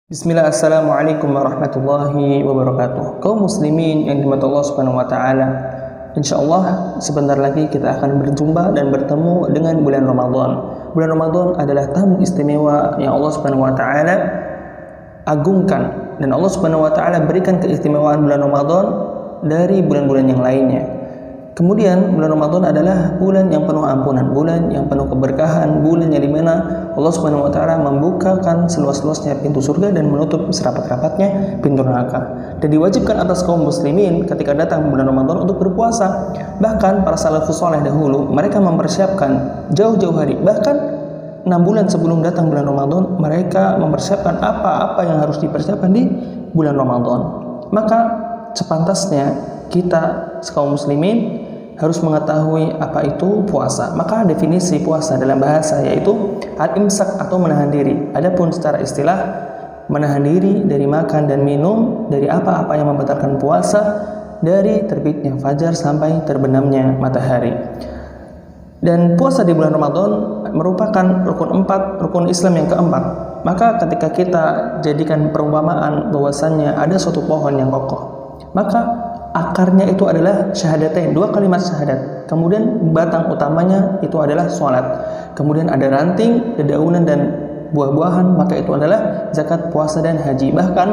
Bismillah, assalamualaikum warahmatullahi wabarakatuh. Kaum muslimin yang dirahmati Allah Subhanahu wa taala. Insyaallah sebentar lagi kita akan berjumpa dan bertemu dengan bulan Ramadan. Bulan Ramadan adalah tamu istimewa yang Allah Subhanahu wa taala agungkan, dan Allah Subhanahu wa taala berikan keistimewaan bulan Ramadan dari bulan-bulan yang lainnya. Kemudian bulan Ramadan adalah bulan yang penuh ampunan, bulan yang penuh keberkahan, bulan yang dimana Allah Subhanahu wa taala membukakan seluas-luasnya pintu surga dan menutup serapat-rapatnya pintu neraka. Dan diwajibkan atas kaum muslimin ketika datang bulan Ramadan untuk berpuasa. Bahkan para salafus saleh dahulu mereka mempersiapkan jauh-jauh hari, bahkan 6 bulan sebelum datang bulan Ramadan mereka mempersiapkan apa-apa yang harus dipersiapkan di bulan Ramadan. Maka sepantasnya kita kaum muslimin harus mengetahui apa itu puasa. Maka definisi puasa dalam bahasa yaitu al-imsak atau menahan diri. Adapun secara istilah menahan diri dari makan dan minum dari apa-apa yang membatalkan puasa dari terbitnya fajar sampai terbenamnya matahari. Dan puasa di bulan Ramadan merupakan rukun Islam yang keempat. Maka ketika kita jadikan perumpamaan bahwasannya ada suatu pohon yang kokoh, maka akarnya itu adalah syahadatain, 2 kalimat syahadat. Kemudian batang utamanya itu adalah sholat. Kemudian ada ranting, dedaunan dan buah-buahan, maka itu adalah zakat, puasa dan haji. Bahkan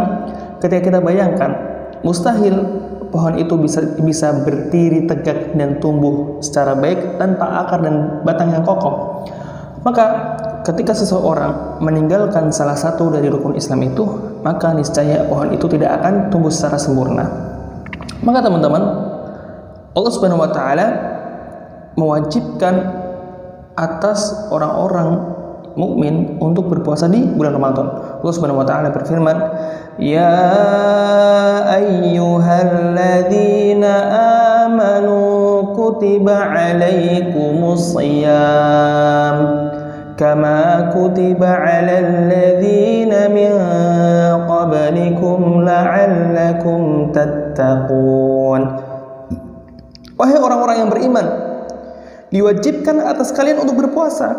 ketika kita bayangkan, mustahil pohon itu bisa berdiri tegak dan tumbuh secara baik tanpa akar dan batang yang kokoh. Maka ketika seseorang meninggalkan salah satu dari rukun Islam itu, maka niscaya pohon itu tidak akan tumbuh secara sempurna. Maka teman-teman, Allah Subhanahu wa taala mewajibkan atas orang-orang mukmin untuk berpuasa di bulan Ramadan. Allah Subhanahu wa taala berfirman, "Ya ayyuhalladzina amanu kutiba 'alaikumus shiyam kama kutiba 'alal ladzina min qablikum la'allakum tattaqun." Wahai orang-orang yang beriman, diwajibkan atas kalian untuk berpuasa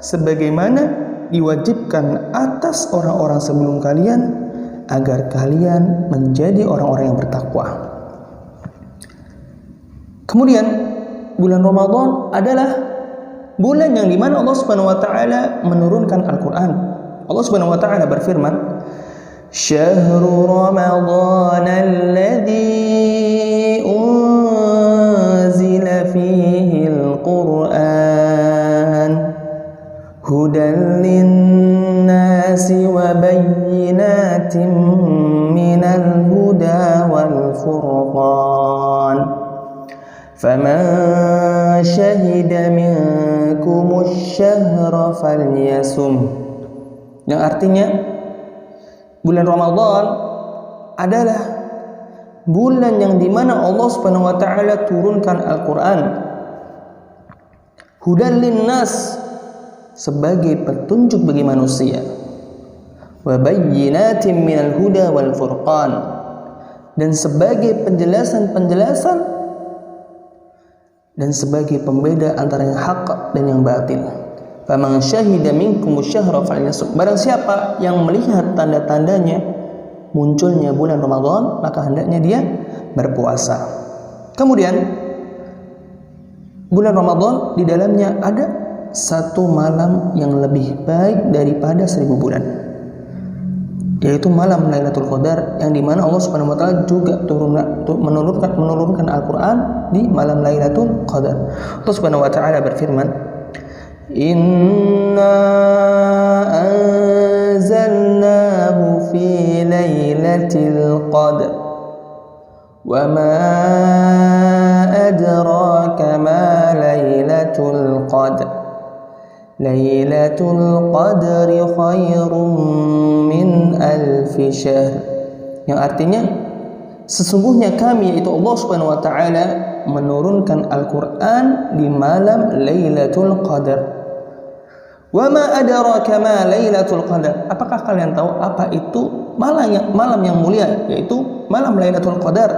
sebagaimana diwajibkan atas orang-orang sebelum kalian agar kalian menjadi orang-orang yang bertakwa. Kemudian bulan Ramadan adalah bulan yang dimana Allah Subhanahu wa taala menurunkan Al-Quran. Allah Subhanahu wa taala berfirman, "Syahrul Ramadan alladzi unzila fihi al-Qur'an hudan lin-nasi wa bayyinatin minal huda wal furqan. Faman syahida minkumus syahra falyasum." Yang artinya bulan Ramadan adalah bulan yang dimana Allah Subhanahu wa taala turunkan Al-Quran hudan linnas, sebagai petunjuk bagi manusia, wa bayyinatin minal huda wal furqan, dan sebagai penjelasan-penjelasan dan sebagai pembeda antara yang hak dan yang batil. Faman syahida minkumus syahra falyasum. Barang siapa yang melihat tanda-tandanya munculnya bulan Ramadan, maka hendaknya dia berpuasa. Kemudian bulan Ramadan di dalamnya ada satu malam yang lebih baik daripada 1000 bulan, yaitu malam Lailatul Qadar, yang dimana Allah Subhanahu wa taala juga menurunkan Al-Quran di malam Lailatul Qadar. Allah Subhanahu wa taala berfirman, "Inna anzalnahu fi lailatul qadr wa ma adraka ma lailatul qadr lailatul qadri khairum min alfi syahr." Yang artinya, sesungguhnya kami, yaitu Allah Subhanahu wa taala, menurunkan Al-Quran di malam Lailatul Qadar. Wa ma adraka ma Lailatul Qadar. Apakah kalian tahu apa itu malam yang mulia, yaitu malam Lailatul Qadar?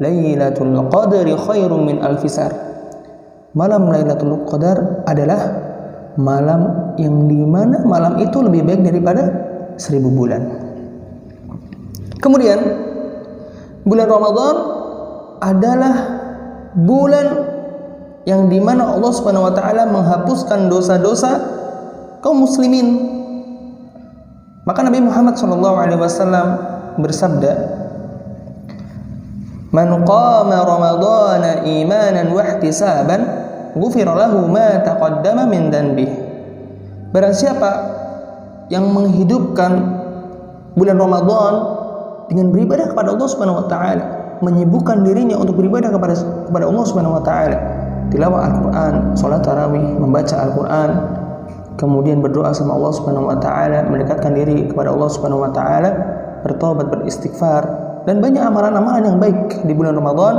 Lailatul Qadri khairum min alfi syahr. Malam Lailatul Qadar adalah malam yang dimana malam itu lebih baik daripada 1000 bulan. Kemudian bulan Ramadan adalah bulan yang dimana Allah Subhanahu wa taala menghapuskan dosa-dosa kaum muslimin. Maka Nabi Muhammad SAW bersabda, "Man qama Ramadhana imanan wa ihtisaban, ghufira lahu ma taqaddama min dhanbihi." Barang siapa yang menghidupkan bulan Ramadan dengan beribadah kepada Allah Subhanahu wa taala, menyibukkan dirinya untuk beribadah kepada Allah Subhanahu wa taala, tilawah Al-Qur'an, salat tarawih, membaca Al-Qur'an, kemudian berdoa sama Allah Subhanahu wa taala, mendekatkan diri kepada Allah Subhanahu wa taala, bertobat, beristighfar, dan banyak amalan-amalan yang baik di bulan Ramadan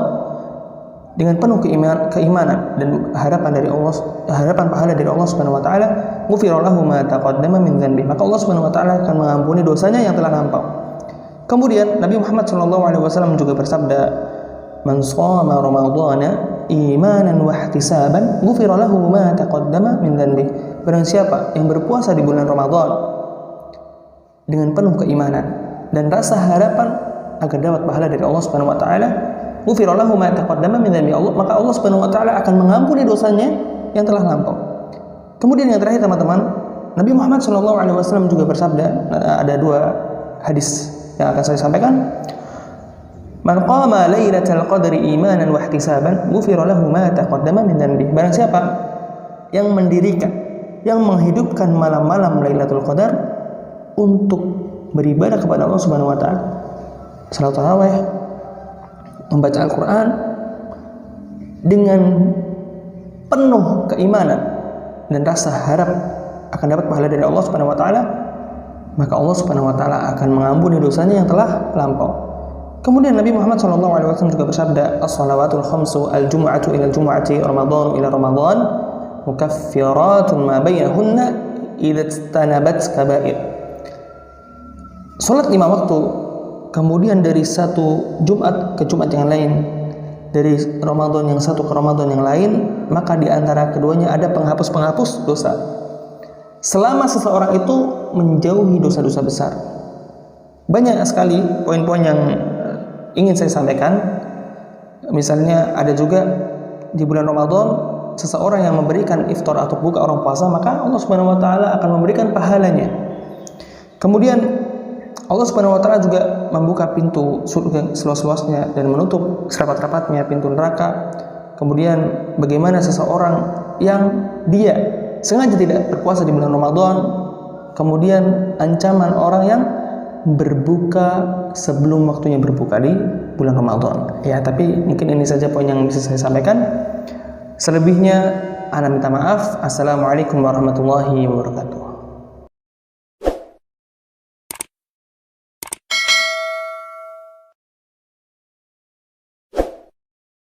dengan penuh keimanan dan harapan pahala dari Allah Subhanahu wa taala, ghufira lahu ma taqaddama min dhanbi, maka Allah Subhanahu wa taala akan mengampuni dosanya yang telah lampau. Kemudian Nabi Muhammad SAW juga bersabda, "Man shoma Ramadhana imanan wa ihtisaban, ghufira lahu ma taqaddama min dhanbi." Barang siapa yang berpuasa di bulan Ramadan dengan penuh keimanan dan rasa harapan agar dapat pahala dari Allah Subhanahu wa taala, ghufira lahu ma taqaddama min dhanbi, maka Allah Subhanahu wa taala akan mengampuni dosanya yang telah lampau. Kemudian yang terakhir teman-teman, Nabi Muhammad SAW juga bersabda, ada 2 hadis yang akan saya sampaikan. "Man qama lailatal qadri imanan wa ihtisaban, ghufira lahu ma taqaddama min dhanbi." Barang siapa yang mendirikan, yang menghidupkan malam-malam Lailatul Qadar untuk beribadah kepada Allah Subhanahu wa taala, salat tarawih, membaca Al-Qur'an dengan penuh keimanan dan rasa harap akan dapat pahala dari Allah Subhanahu wa taala, maka Allah Subhanahu wa taala akan mengampuni dosanya yang telah lampau. Kemudian Nabi Muhammad SAW juga bersabda, "As-shalawatul khamsu al-jumu'atu ila al-jumu'ati, Ramadhanu ila Ramadhan, mukaffiratun ma bainahunna idza tanabat kaba'ir." Salat 5 waktu, kemudian dari satu Jumat ke Jumat yang lain, dari Ramadan yang satu ke Ramadan yang lain, maka di antara keduanya ada penghapus-penghapus dosa, selama seseorang itu menjauhi dosa-dosa besar. Banyak sekali poin-poin yang ingin saya sampaikan. Misalnya ada juga di bulan Ramadan seseorang yang memberikan iftar atau buka orang puasa, maka Allah Subhanahu wa taala akan memberikan pahalanya. Kemudian Allah Subhanahu wa taala juga membuka pintu surga seluas-luasnya dan menutup serapat-rapatnya pintu neraka. Kemudian bagaimana seseorang yang dia sengaja tidak berpuasa di bulan Ramadan, kemudian ancaman orang yang berbuka sebelum waktunya berbuka di bulan Ramadan. Ya, tapi mungkin ini saja poin yang bisa saya sampaikan. Selebihnya ana minta maaf. Assalamualaikum warahmatullahi wabarakatuh.